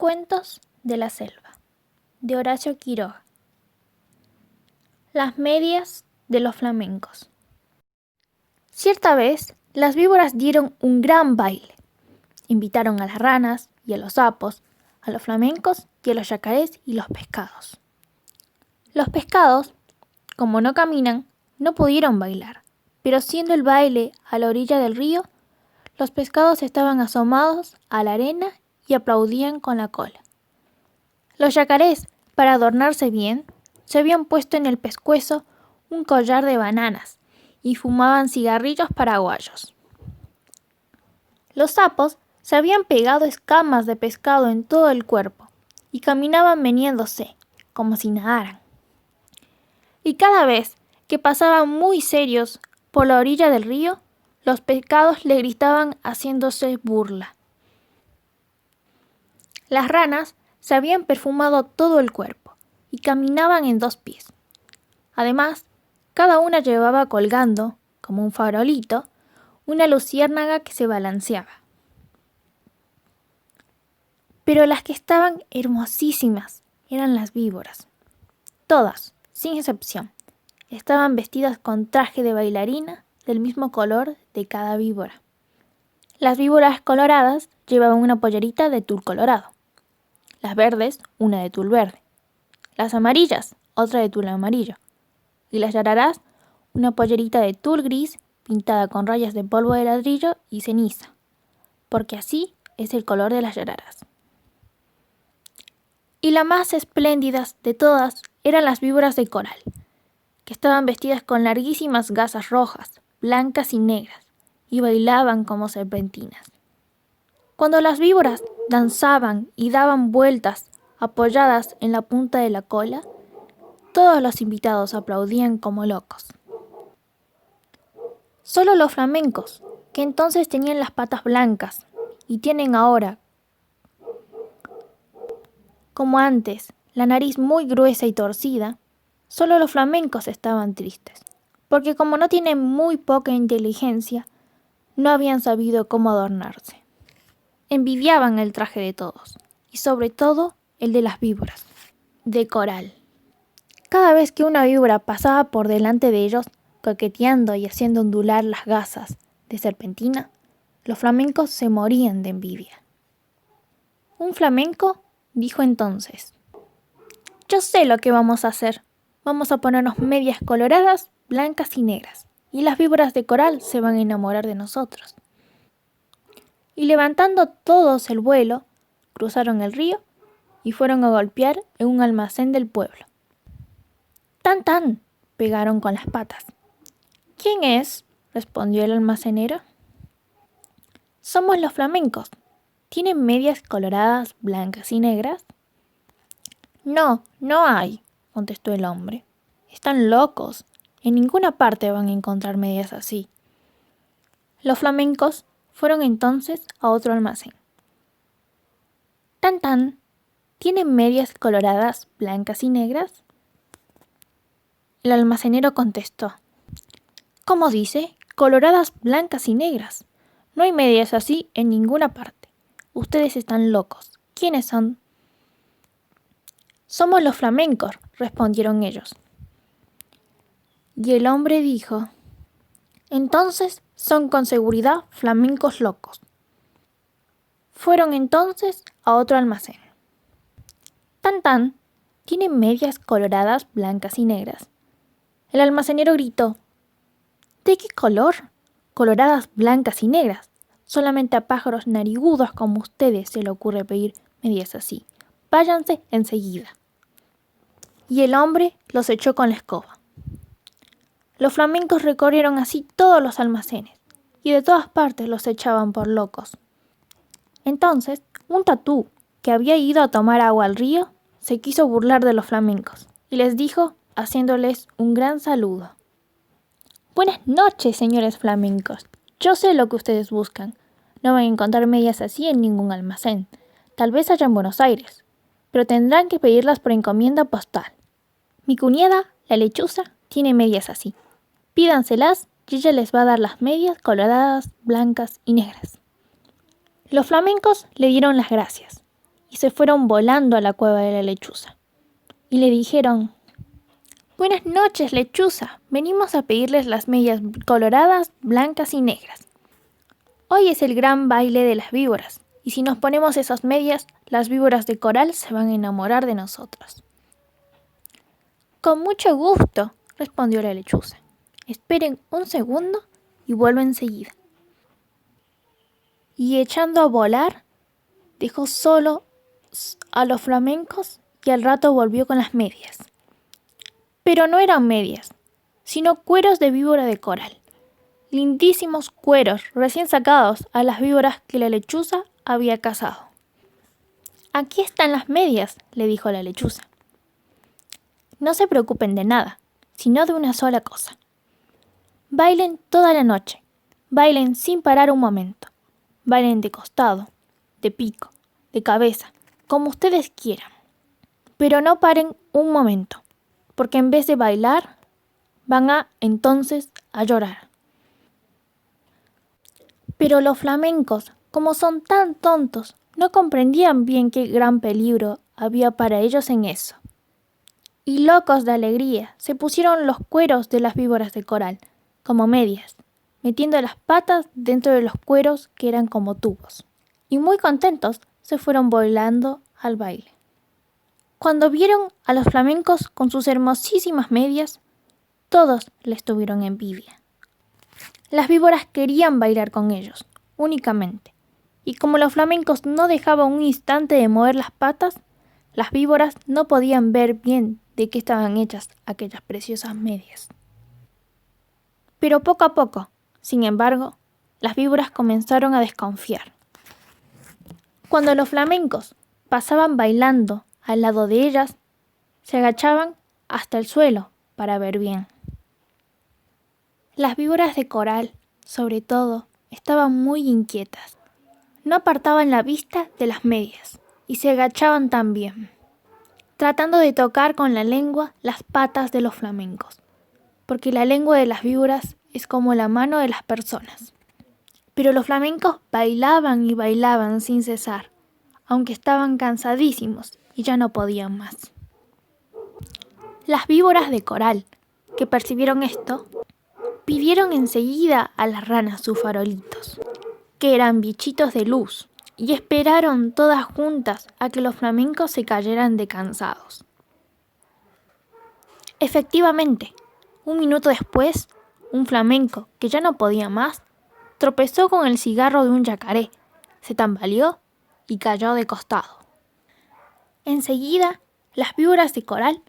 Cuentos de la selva, de Horacio Quiroga. Las medias de los flamencos. Cierta vez, las víboras dieron un gran baile. Invitaron a las ranas y a los sapos, a los flamencos y a los yacarés y los pescados. Los pescados, como no caminan, no pudieron bailar, pero siendo el baile a la orilla del río, los pescados estaban asomados a la arena y aplaudían con la cola. Los yacarés, para adornarse bien, se habían puesto en el pescuezo un collar de bananas y fumaban cigarrillos paraguayos. Los sapos se habían pegado escamas de pescado en todo el cuerpo y caminaban meneándose, como si nadaran. Y cada vez que pasaban muy serios por la orilla del río, los pescados le gritaban haciéndose burla. Las ranas se habían perfumado todo el cuerpo y caminaban en 2 pies. Además, cada una llevaba colgando, como un farolito, una luciérnaga que se balanceaba. Pero las que estaban hermosísimas eran las víboras. Todas, sin excepción, estaban vestidas con traje de bailarina del mismo color de cada víbora. Las víboras coloradas llevaban una pollerita de tul colorado. Las verdes, una de tul verde. Las amarillas, otra de tul amarillo. Y las yararás, una pollerita de tul gris pintada con rayas de polvo de ladrillo y ceniza, porque así es el color de las yararás. Y las más espléndidas de todas eran las víboras de coral, que estaban vestidas con larguísimas gasas rojas, blancas y negras, y bailaban como serpentinas. Cuando las víboras danzaban y daban vueltas apoyadas en la punta de la cola, todos los invitados aplaudían como locos. Solo los flamencos, que entonces tenían las patas blancas y tienen ahora, como antes, la nariz muy gruesa y torcida, solo los flamencos estaban tristes, porque como no tienen muy poca inteligencia, no habían sabido cómo adornarse. Envidiaban el traje de todos, y sobre todo el de las víboras, de coral. Cada vez que una víbora pasaba por delante de ellos, coqueteando y haciendo ondular las gasas de serpentina, los flamencos se morían de envidia. Un flamenco dijo entonces: «Yo sé lo que vamos a hacer. Vamos a ponernos medias coloradas, blancas y negras, y las víboras de coral se van a enamorar de nosotros». Y levantando todos el vuelo, cruzaron el río y fueron a golpear en un almacén del pueblo. ¡Tan, tan!, pegaron con las patas. «¿Quién es?», respondió el almacenero. «Somos los flamencos. ¿Tienen medias coloradas, blancas y negras?». «No, no hay», contestó el hombre. «Están locos. En ninguna parte van a encontrar medias así». Los flamencos fueron entonces a otro almacén. «Tan, tan, ¿tienen medias coloradas, blancas y negras?». El almacenero contestó: «¿Cómo dice? Coloradas, blancas y negras. No hay medias así en ninguna parte. Ustedes están locos. ¿Quiénes son?». «Somos los flamencos», respondieron ellos. Y el hombre dijo: «Entonces son con seguridad flamencos locos». Fueron entonces a otro almacén. «Tan, tan, ¿tienen medias coloradas, blancas y negras?». El almacenero gritó: «¿De qué color? Coloradas, blancas y negras. Solamente a pájaros narigudos como ustedes se le ocurre pedir medias así. Váyanse enseguida». Y el hombre los echó con la escoba. Los flamencos recorrieron así todos los almacenes, y de todas partes los echaban por locos. Entonces, un tatú, que había ido a tomar agua al río, se quiso burlar de los flamencos, y les dijo, haciéndoles un gran saludo: «Buenas noches, señores flamencos. Yo sé lo que ustedes buscan. No van a encontrar medias así en ningún almacén. Tal vez haya en Buenos Aires, pero tendrán que pedirlas por encomienda postal. Mi cuñada, la lechuza, tiene medias así. Pídanselas y ella les va a dar las medias coloradas, blancas y negras». Los flamencos le dieron las gracias, y se fueron volando a la cueva de la lechuza. Y le dijeron: «Buenas noches, lechuza. Venimos a pedirles las medias coloradas, blancas y negras. Hoy es el gran baile de las víboras, y si nos ponemos esas medias, las víboras de coral se van a enamorar de nosotros». «Con mucho gusto», respondió la lechuza. «Esperen un segundo y vuelvo enseguida». Y echando a volar, dejó solo a los flamencos y al rato volvió con las medias. Pero no eran medias, sino cueros de víbora de coral. Lindísimos cueros recién sacados a las víboras que la lechuza había cazado. «Aquí están las medias», le dijo la lechuza. «No se preocupen de nada, sino de una sola cosa. Bailen toda la noche, bailen sin parar un momento. Bailen de costado, de pico, de cabeza, como ustedes quieran. Pero no paren un momento, porque en vez de bailar, van entonces a llorar». Pero los flamencos, como son tan tontos, no comprendían bien qué gran peligro había para ellos en eso. Y locos de alegría, se pusieron los cueros de las víboras de coral, como medias, metiendo las patas dentro de los cueros que eran como tubos. Y muy contentos se fueron volando al baile. Cuando vieron a los flamencos con sus hermosísimas medias, todos les tuvieron envidia. Las víboras querían bailar con ellos, únicamente, y como los flamencos no dejaban un instante de mover las patas, las víboras no podían ver bien de qué estaban hechas aquellas preciosas medias. Pero poco a poco, sin embargo, las víboras comenzaron a desconfiar. Cuando los flamencos pasaban bailando al lado de ellas, se agachaban hasta el suelo para ver bien. Las víboras de coral, sobre todo, estaban muy inquietas. No apartaban la vista de las medias y se agachaban también, tratando de tocar con la lengua las patas de los flamencos, porque la lengua de las víboras es como la mano de las personas. Pero los flamencos bailaban y bailaban sin cesar, aunque estaban cansadísimos y ya no podían más. Las víboras de coral, que percibieron esto, pidieron enseguida a las ranas sus farolitos, que eran bichitos de luz, y esperaron todas juntas a que los flamencos se cayeran de cansados. Efectivamente, un minuto después, un flamenco, que ya no podía más, tropezó con el cigarro de un yacaré, se tambaleó y cayó de costado. Enseguida, las víboras de coral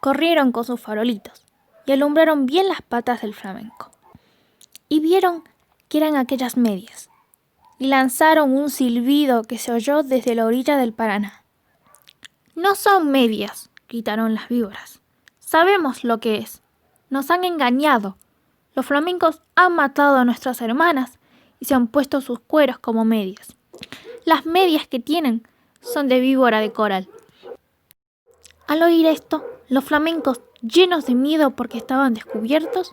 corrieron con sus farolitos y alumbraron bien las patas del flamenco. Y vieron que eran aquellas medias, y lanzaron un silbido que se oyó desde la orilla del Paraná. «No son medias», gritaron las víboras. «Sabemos lo que es. Nos han engañado. Los flamencos han matado a nuestras hermanas y se han puesto sus cueros como medias. Las medias que tienen son de víbora de coral». Al oír esto, los flamencos, llenos de miedo porque estaban descubiertos,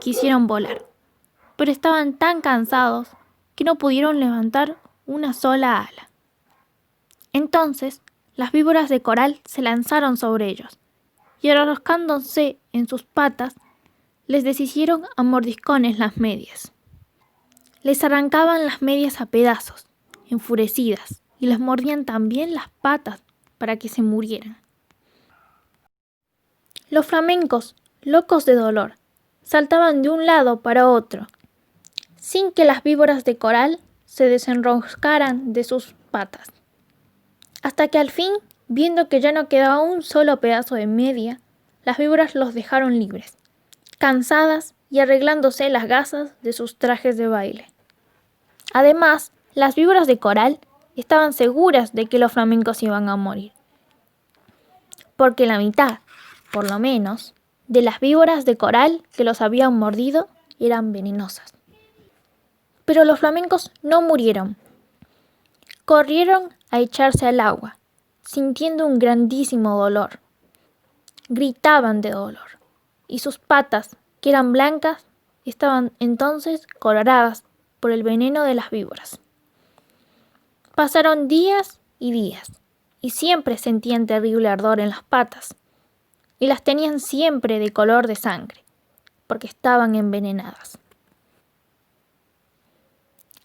quisieron volar, pero estaban tan cansados que no pudieron levantar una sola ala. Entonces, las víboras de coral se lanzaron sobre ellos, y arrojándose en sus patas, les deshicieron a mordiscones las medias. Les arrancaban las medias a pedazos, enfurecidas, y les mordían también las patas para que se murieran. Los flamencos, locos de dolor, saltaban de un lado para otro, sin que las víboras de coral se desenroscaran de sus patas. Hasta que al fin, viendo que ya no quedaba un solo pedazo de media, las víboras los dejaron libres, cansadas y arreglándose las gasas de sus trajes de baile. Además, las víboras de coral estaban seguras de que los flamencos iban a morir, porque la mitad, por lo menos, de las víboras de coral que los habían mordido eran venenosas. Pero los flamencos no murieron. Corrieron a echarse al agua, sintiendo un grandísimo dolor. Gritaban de dolor, y sus patas, que eran blancas, estaban entonces coloradas por el veneno de las víboras. Pasaron días y días, y siempre sentían terrible ardor en las patas, y las tenían siempre de color de sangre, porque estaban envenenadas.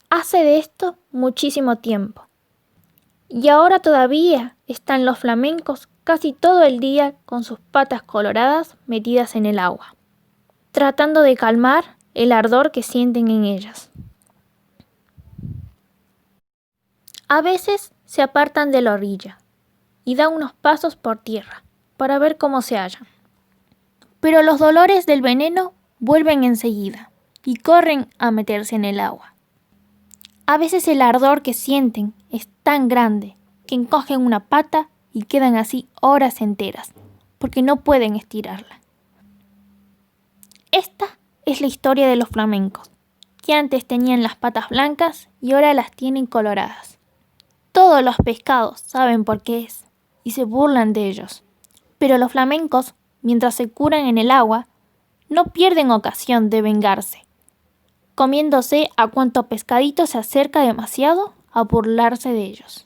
Hace de esto muchísimo tiempo, y ahora todavía están los flamencos casi todo el día con sus patas coloradas metidas en el agua, tratando de calmar el ardor que sienten en ellas. A veces se apartan de la orilla y dan unos pasos por tierra para ver cómo se hallan. Pero los dolores del veneno vuelven enseguida y corren a meterse en el agua. A veces el ardor que sienten es tan grande que encogen una pata y quedan así horas enteras, porque no pueden estirarla. Esta es la historia de los flamencos, que antes tenían las patas blancas y ahora las tienen coloradas. Todos los pescados saben por qué es y se burlan de ellos, pero los flamencos, mientras se curan en el agua, no pierden ocasión de vengarse, comiéndose a cuanto pescadito se acerca demasiado a burlarse de ellos.